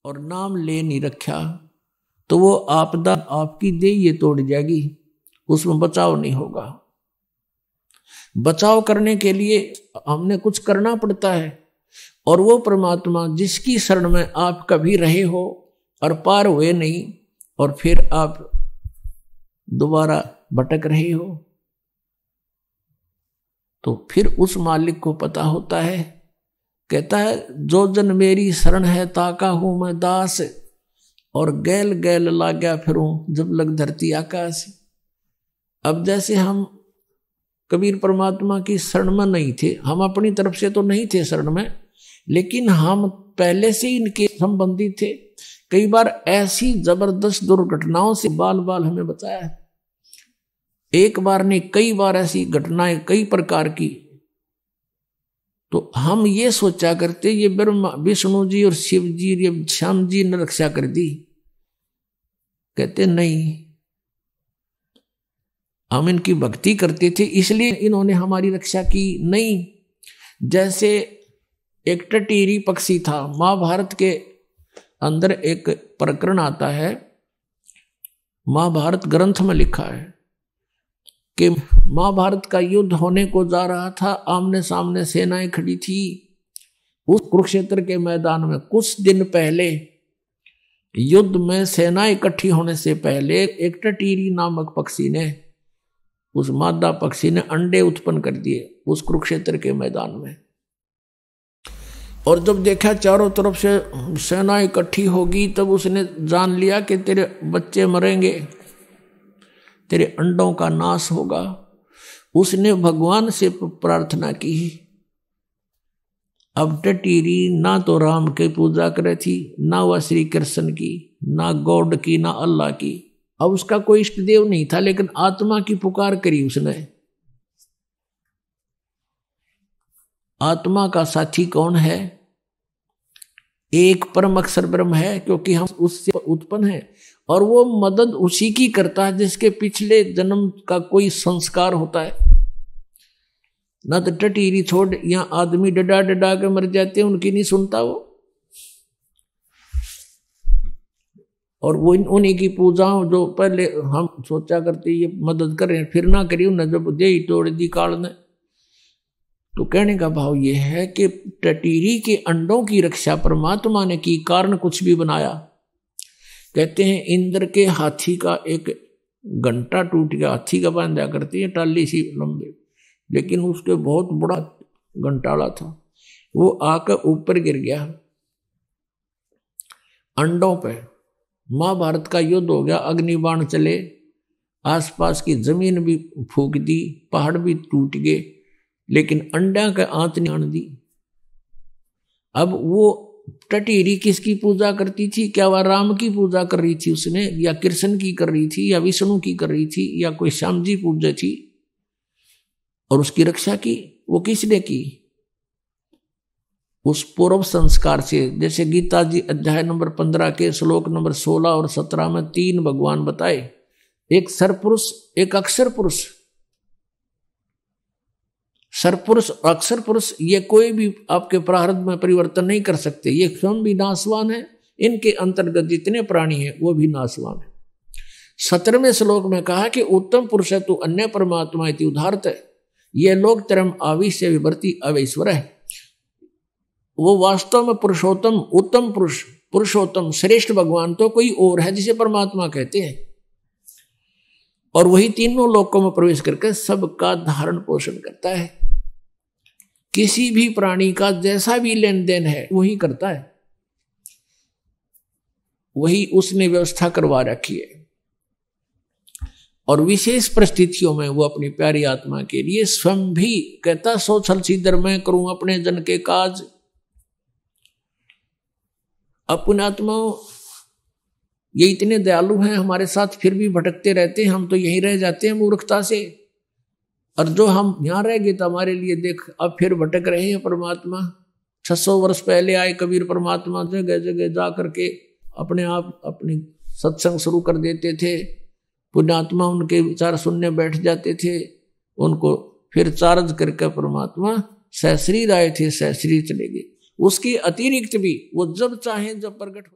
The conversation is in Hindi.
और नाम ले नहीं रखा तो वो आपदा आपकी देह ये तोड़ जाएगी, उसमें बचाव नहीं होगा। बचाव करने के लिए हमने कुछ करना पड़ता है, और वो परमात्मा जिसकी शरण में आप कभी रहे हो और पार हुए नहीं, और फिर आप दोबारा भटक रहे हो, तो फिर उस मालिक को पता होता है। कहता है जो जन मेरी शरण है ताका हूं मैं दास, और गैल गैल लाग्या फिरूं जब लग धरती आकाश। अब जैसे हम कबीर परमात्मा की शरण में नहीं थे, हम अपनी तरफ से तो नहीं थे शरण में, लेकिन हम पहले से ही इनके संबंधी थे। कई बार ऐसी जबरदस्त दुर्घटनाओं से बाल बाल हमें बचाया है। एक बार नहीं कई बार ऐसी घटनाएं कई प्रकार की, तो हम ये सोचा करते ये ब्रह्मा विष्णु जी और शिव जी या श्याम जी ने रक्षा कर दी। कहते नहीं, हम इनकी भक्ति करते थे इसलिए इन्होंने हमारी रक्षा की नहीं। जैसे एक टटीरी पक्षी था, महाभारत के अंदर एक प्रकरण आता है, महाभारत ग्रंथ में लिखा है कि महाभारत का युद्ध होने को जा रहा था, आमने सामने सेनाएं खड़ी थी। उस कुरुक्षेत्र के मैदान में कुछ दिन पहले युद्ध में सेनाएं इकट्ठी होने से पहले एक टटीरी नामक पक्षी ने, उस मादा पक्षी ने अंडे उत्पन्न कर दिए उस कुरुक्षेत्र के मैदान में। और जब देखा चारों तरफ से सेना इकट्ठी होगी, तब उसने जान लिया कि तेरे बच्चे मरेंगे, तेरे अंडों का नाश होगा। उसने भगवान से प्रार्थना की। अब टटीरी ना तो राम की पूजा करे थी, ना वह श्री कृष्ण की, ना गॉड की, ना अल्लाह की। अब उसका कोई इष्ट देव नहीं था, लेकिन आत्मा की पुकार करी उसने। आत्मा का साथी कौन है? एक परम अक्षर ब्रह्म है, क्योंकि हम उससे उत्पन्न हैं, और वो मदद उसी की करता है जिसके पिछले जन्म का कोई संस्कार होता है। ना तो टटीरी छोड़ यहाँ आदमी डडा डडा के मर जाते हैं, उनकी नहीं सुनता वो। और वो उन्हीं की पूजाओं जो पहले हम सोचा करते ये मदद कर रहे हैं, फिर ना करी उन्हें जब दे ही तोड़ दी काल ने। तो कहने का भाव ये है कि टटीरी के अंडों की रक्षा परमात्मा ने की, कारण कुछ भी बनाया। कहते हैं इंद्र के हाथी का एक घंटा टूट गया, हाथी का बांधा करती है टाली सी लंबे, लेकिन उसके बहुत बड़ा घंटाला था, वो आकर ऊपर गिर गया अंडों पे। महाभारत का युद्ध हो गया, अग्निबाण चले, आसपास की जमीन भी फूक दी, पहाड़ भी टूट गए, लेकिन अंडा का आंच नहीं आने दी। अब वो टटीरी किसकी पूजा करती थी? क्या वह राम की पूजा कर रही थी उसने, या कृष्ण की कर रही थी, या विष्णु की कर रही थी, या कोई श्याम जी पूजा थी? और उसकी रक्षा की वो किसने की? उस पूर्व संस्कार से। जैसे गीता जी अध्याय नंबर 15 के श्लोक नंबर 16 और 17 में 3 भगवान बताए, एक सरपुरुष, एक अक्षर पुरुष। सरपुरुष अक्षर पुरुष ये कोई भी आपके प्रारब्ध में परिवर्तन नहीं कर सकते, ये स्वयं भी नाशवान है, इनके अंतर्गत जितने प्राणी हैं वो भी नाशवान है। 17वें श्लोक में कहा कि उत्तम पुरुष है तू अन्य परमात्मा इति उदाहरत है, ये लोग तरम आविश्य विवर्ती अवैश्वर है। वो वास्तव में पुरुषोत्तम, उत्तम पुरुष, पुरुषोत्तम श्रेष्ठ भगवान तो कोई और है जिसे परमात्मा कहते हैं, और वही तीनों लोकों में प्रवेश करके सबका धारण पोषण करता है। किसी भी प्राणी का जैसा भी लेन देन है वही करता है, वही उसने व्यवस्था करवा रखी है। और विशेष परिस्थितियों में वो अपनी प्यारी आत्मा के लिए स्वयं भी कहता, सो छल सीधर मैं करूं अपने जन के काज। अपने आत्मा ये इतने दयालु हैं हमारे साथ, फिर भी भटकते रहते हैं, हम तो यहीं रह जाते हैं मूर्खता से। और जो हम यहाँ रह गए तो हमारे लिए देख अब फिर भटक रहे हैं। परमात्मा 600 वर्ष पहले आए कबीर परमात्मा, जगह जगह जा करके अपने आप अपनी सत्संग शुरू कर देते थे। पुण्यात्मा उनके विचार सुनने बैठ जाते थे, उनको फिर चार्ज करके परमात्मा सहश्री आए थे, सहश्री चले गए। उसके अतिरिक्त भी वो जब चाहे जब प्रकट